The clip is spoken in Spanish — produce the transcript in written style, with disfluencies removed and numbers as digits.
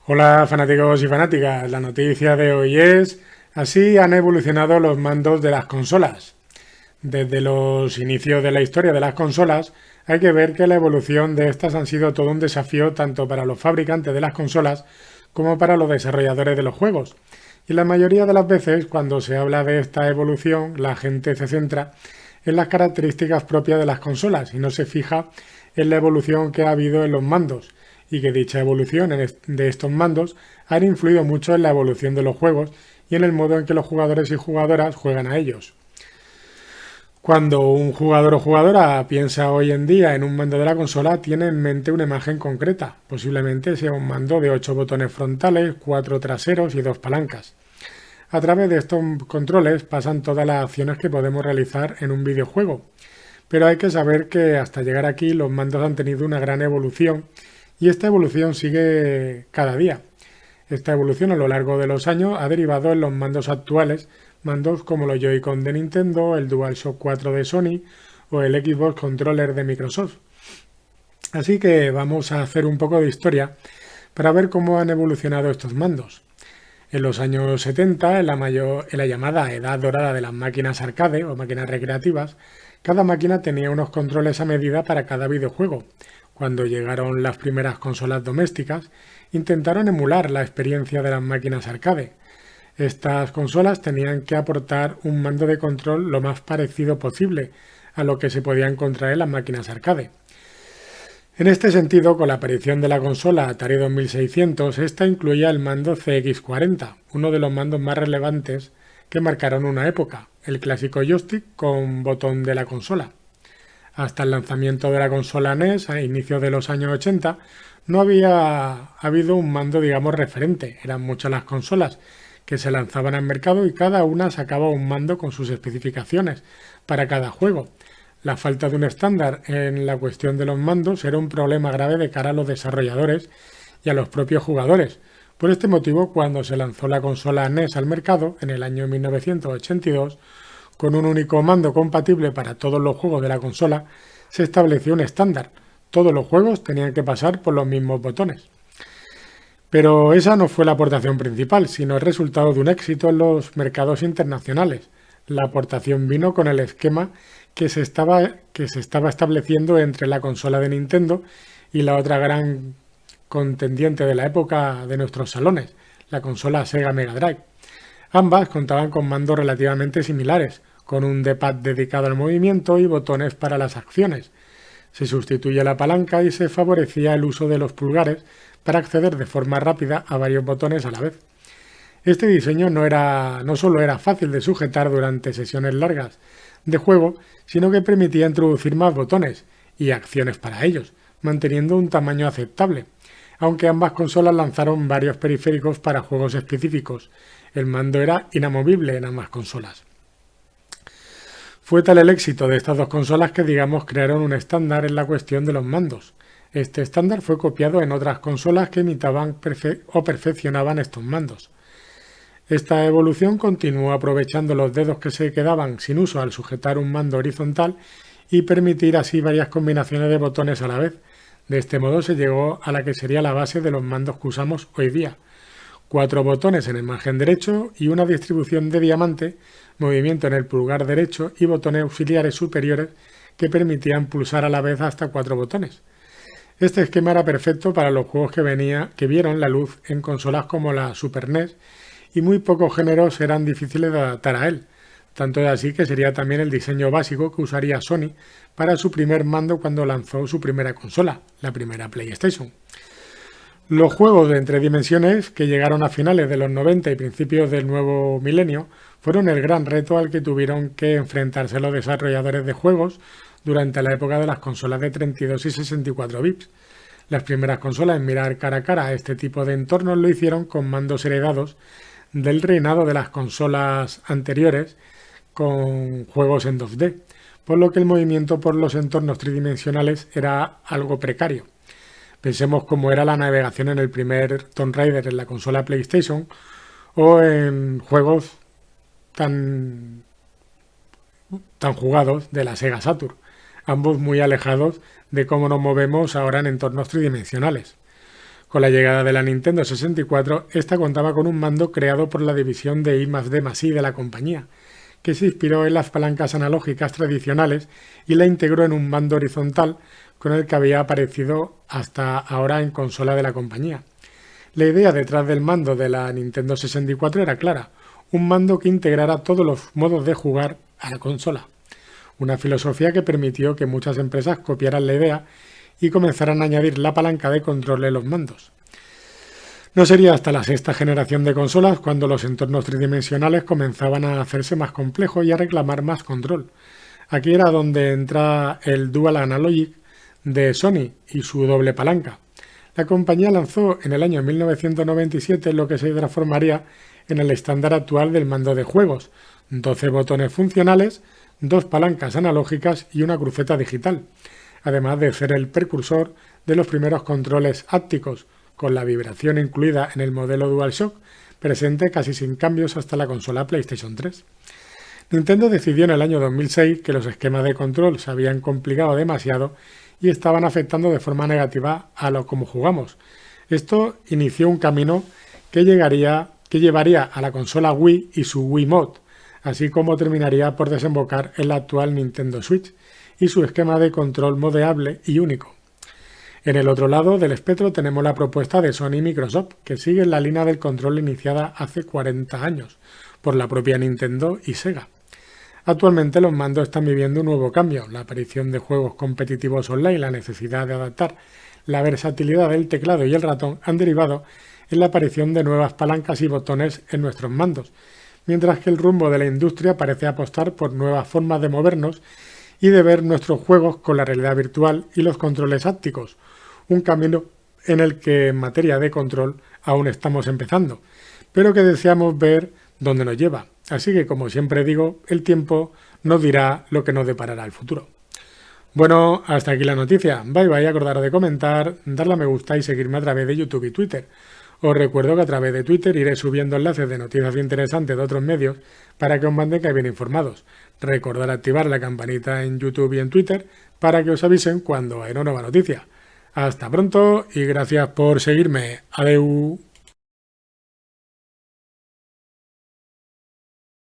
Hola fanáticos y fanáticas, la noticia de hoy es: así han evolucionado los mandos de las consolas. Desde los inicios de la historia de las consolas, hay que ver que la evolución de estas han sido todo un desafío tanto para los fabricantes de las consolas como para los desarrolladores de los juegos. Y la mayoría de las veces, cuando se habla de esta evolución, la gente se centra en las características propias de las consolas y no se fija en la evolución que ha habido en los mandos, y que dicha evolución de estos mandos ha influido mucho en la evolución de los juegos y en el modo en que los jugadores y jugadoras juegan a ellos. Cuando un jugador o jugadora piensa hoy en día en un mando de la consola, tiene en mente una imagen concreta. Posiblemente sea un mando de 8 botones frontales, 4 traseros y 2 palancas. A través de estos controles pasan todas las acciones que podemos realizar en un videojuego. Pero hay que saber que hasta llegar aquí los mandos han tenido una gran evolución y esta evolución sigue cada día. Esta evolución a lo largo de los años ha derivado en los mandos actuales, mandos como los Joy-Con de Nintendo, el DualShock 4 de Sony o el Xbox Controller de Microsoft. Así que vamos a hacer un poco de historia para ver cómo han evolucionado estos mandos. En los años 70, en la llamada edad dorada de las máquinas arcade o máquinas recreativas, cada máquina tenía unos controles a medida para cada videojuego. Cuando llegaron las primeras consolas domésticas, intentaron emular la experiencia de las máquinas arcade. Estas consolas tenían que aportar un mando de control lo más parecido posible a lo que se podía encontrar en las máquinas arcade. En este sentido, con la aparición de la consola Atari 2600, esta incluía el mando CX40, uno de los mandos más relevantes que marcaron una época, el clásico joystick con botón de la consola. Hasta el lanzamiento de la consola NES a inicios de los años 80, no había habido un mando, digamos, referente. Eran muchas las consolas que se lanzaban al mercado y cada una sacaba un mando con sus especificaciones para cada juego. La falta de un estándar en la cuestión de los mandos era un problema grave de cara a los desarrolladores y a los propios jugadores. Por este motivo, cuando se lanzó la consola NES al mercado en el año 1982, con un único mando compatible para todos los juegos de la consola, se estableció un estándar. Todos los juegos tenían que pasar por los mismos botones. Pero esa no fue la aportación principal, sino el resultado de un éxito en los mercados internacionales. La aportación vino con el esquema que se estaba estableciendo entre la consola de Nintendo y la otra gran contendiente de la época de nuestros salones, la consola Sega Mega Drive. Ambas contaban con mandos relativamente similares, con un D-pad dedicado al movimiento y botones para las acciones. Se sustituye la palanca y se favorecía el uso de los pulgares para acceder de forma rápida a varios botones a la vez. Este diseño no solo era fácil de sujetar durante sesiones largas de juego, sino que permitía introducir más botones y acciones para ellos, manteniendo un tamaño aceptable, aunque ambas consolas lanzaron varios periféricos para juegos específicos. El mando era inamovible en ambas consolas. Fue tal el éxito de estas dos consolas que, digamos, crearon un estándar en la cuestión de los mandos. Este estándar fue copiado en otras consolas que imitaban o perfeccionaban estos mandos. Esta evolución continuó aprovechando los dedos que se quedaban sin uso al sujetar un mando horizontal y permitir así varias combinaciones de botones a la vez. De este modo se llegó a la que sería la base de los mandos que usamos hoy día. 4 botones en el margen derecho y una distribución de diamante, movimiento en el pulgar derecho y botones auxiliares superiores que permitían pulsar a la vez hasta 4 botones. Este esquema era perfecto para los juegos que vieron la luz en consolas como la Super NES, y muy pocos géneros eran difíciles de adaptar a él. Tanto es así que sería también el diseño básico que usaría Sony para su primer mando cuando lanzó su primera consola, la primera PlayStation. Los juegos de entre dimensiones, que llegaron a finales de los 90 y principios del nuevo milenio, fueron el gran reto al que tuvieron que enfrentarse los desarrolladores de juegos durante la época de las consolas de 32 y 64 bits. Las primeras consolas en mirar cara a cara a este tipo de entornos lo hicieron con mandos heredados del reinado de las consolas anteriores con juegos en 2D, por lo que el movimiento por los entornos tridimensionales era algo precario. Pensemos cómo era la navegación en el primer Tomb Raider en la consola PlayStation o en juegos tan jugados de la Sega Saturn, ambos muy alejados de cómo nos movemos ahora en entornos tridimensionales. Con la llegada de la Nintendo 64, esta contaba con un mando creado por la división de I+D+I de la compañía, que se inspiró en las palancas analógicas tradicionales y la integró en un mando horizontal con el que había aparecido hasta ahora en consola de la compañía. La idea detrás del mando de la Nintendo 64 era clara, un mando que integrara todos los modos de jugar a la consola. Una filosofía que permitió que muchas empresas copiaran la idea y comenzaran a añadir la palanca de control en los mandos. No sería hasta la sexta generación de consolas cuando los entornos tridimensionales comenzaban a hacerse más complejos y a reclamar más control. Aquí era donde entra el Dual Analogic de Sony y su doble palanca. La compañía lanzó en el año 1997 lo que se transformaría en el estándar actual del mando de juegos: 12 botones funcionales, 2 palancas analógicas y una cruceta digital, además de ser el precursor de los primeros controles ápticos, con la vibración incluida en el modelo DualShock, presente casi sin cambios hasta la consola PlayStation 3. Nintendo decidió en el año 2006 que los esquemas de control se habían complicado demasiado y estaban afectando de forma negativa a lo como jugamos. Esto inició un camino que llevaría a la consola Wii y su Wiimote, así como terminaría por desembocar en la actual Nintendo Switch y su esquema de control modeable y único. En el otro lado del espectro tenemos la propuesta de Sony y Microsoft, que sigue en la línea del control iniciada hace 40 años por la propia Nintendo y Sega. Actualmente los mandos están viviendo un nuevo cambio. La aparición de juegos competitivos online y la necesidad de adaptar la versatilidad del teclado y el ratón han derivado en la aparición de nuevas palancas y botones en nuestros mandos, mientras que el rumbo de la industria parece apostar por nuevas formas de movernos y de ver nuestros juegos con la realidad virtual y los controles ápticos, un camino en el que en materia de control aún estamos empezando, pero que deseamos ver dónde nos lleva. Así que, como siempre digo, el tiempo nos dirá lo que nos deparará el futuro. Bueno, hasta aquí la noticia. Bye bye, acordaros de comentar, darle a me gusta y seguirme a través de YouTube y Twitter. Os recuerdo que a través de Twitter iré subiendo enlaces de noticias interesantes de otros medios para que os mantengáis bien informados. Recordad activar la campanita en YouTube y en Twitter para que os avisen cuando hay una nueva noticia. Hasta pronto y gracias por seguirme. Adeu.